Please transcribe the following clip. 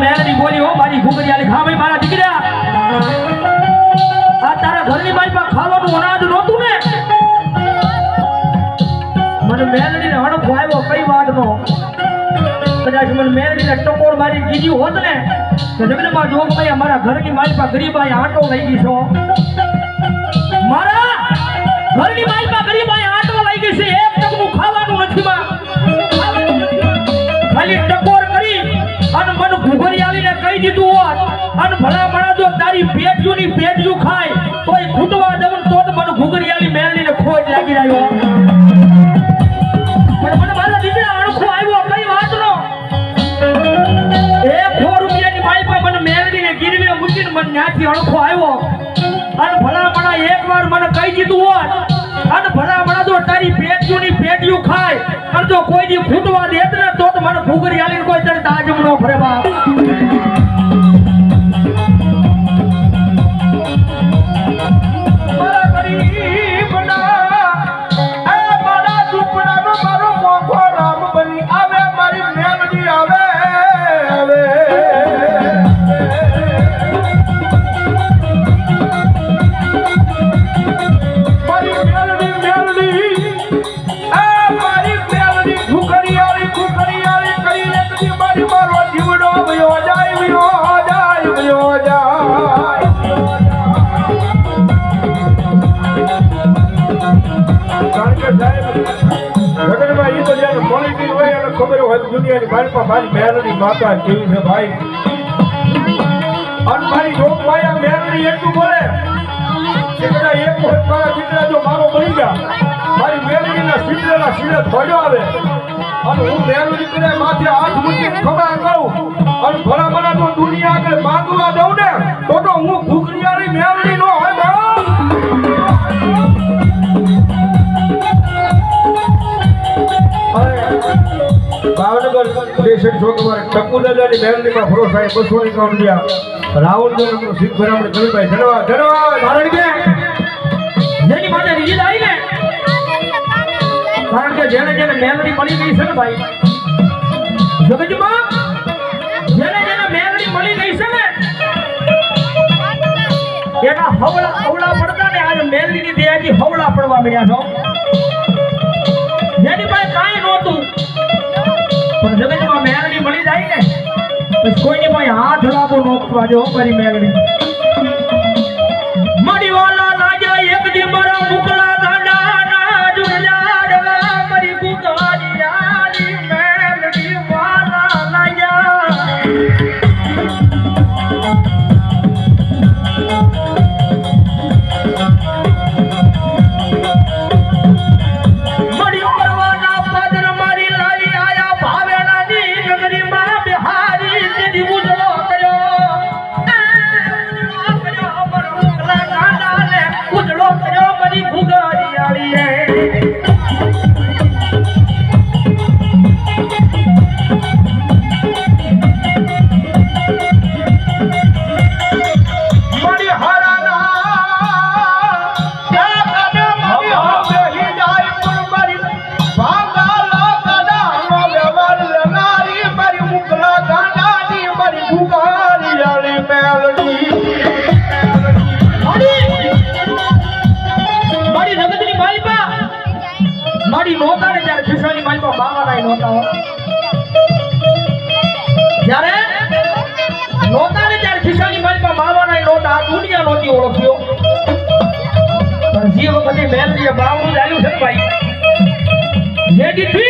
મેલડી બોલી હો મારી ઘુગરિયાની ખાવી મારા દીકરા આ તારા ઘરની બાઈ પર ખાવાનું અનાજ નહોતું ને મને મેલડીને હણકો આવ્યો કઈ વાતનો કદાચ મને મેલડીને ટકોર મારી કીધી હોત ને તો જગદંબા જોગભાઈ અમારા ઘરની બાઈ પર ગરીબાઈ આટો લઈ ગઈ છો મારા ઘરની બાઈ પર ગરીબાઈ આટો લઈ ગઈ છે એક ટકનું ખાવાનું નથી માં ખાલી ટકોર કરી અને મને ઘુઘરિયાલીને કહી દીધું હોત અને ભલા મણા જો તારી પેટયુની પેટયુ ખાય તોય ખૂટવા દઉં તો મને ઘુઘરિયાલી મેલડીને ખોજ લાગી રહ્યો પણ મને મારા દીકરા અણખો આવ્યો કઈ વાતનો 100 રૂપિયાની બાઈ પર મને મેલડીને ગીરવે મૂકીને મને ત્યાંથી અણખો આવ્યો અને ભલા મણા એકવાર મને કહી દીધું હોત અને ભલા મણા જો તારી પેટયુની પેટયુ ખાય અને જો કોઈ દી ખૂટવા દેત ને તો મને ઘુઘરિયાલીને કોઈ તર તાજમ નો ફરે બાપ દુનિયાની બાળપા મારી મેલડી માતા કેવી છે ભાઈ અને મારી જોગભાઈ આ મેલડી એટલું બોલે કે કદાચ એક વખત મારા દીકરા જો મારો બની ગયા મારી મેલડીના સીધેલા સીધે ધોડ્યો આવે અને હું મેલડી કરે માથે હાથ મૂકીને ખબર કરું અને ભલા મને જો દુનિયા આગળ માંગવા દઉં ને તો હું ઘુઘરિયાળી મેલડી નો હોય ભાવનગર સ્ટેશન ચોકમાં ટપુદાદાની મેલડીમાં ભરોસા 251 રૂપિયા રાવણગઢનો સિદ્ધ ભરામણ ગરીભાઈ ધન્યવાદ ધન્યવાદ કારણ કે જેની માટે રીત આવી ને કારણ કે જેને જેને મેલડી મળી ગઈ છે ને ભાઈ જગતમાં જેને જેને મેલડી મળી ગઈ છે ને એના હવળા પડતા ને આજ મેલડીની દયાથી હવળા પડવા મળ્યા છો જેની પાસે કાંઈ નહોતું પણ જગતમાં મેલડી મળી જાય ને પછી કોઈની પાસે હાથ લાગો નોખવા જો મારી મેલડી મળી વાલા ના જાય એક દી મારા મુકલા ગાડા ના જુલાડવા મારી ગુગાડિયાની મેલડી વાલા ના જાય મારી નોતા ને ત્યારે ખિસ્સાની મારી પર બાવાના નોતા જ્યારે નોતા ને ત્યારે ખિસ્સાની મારી પર બાવાના નોતા આ દુનિયા નોતી ઓળખ્યો પણ જે વખતે મેલડીએ બાવનું ચાલ્યું છે ભાઈ જે દીધી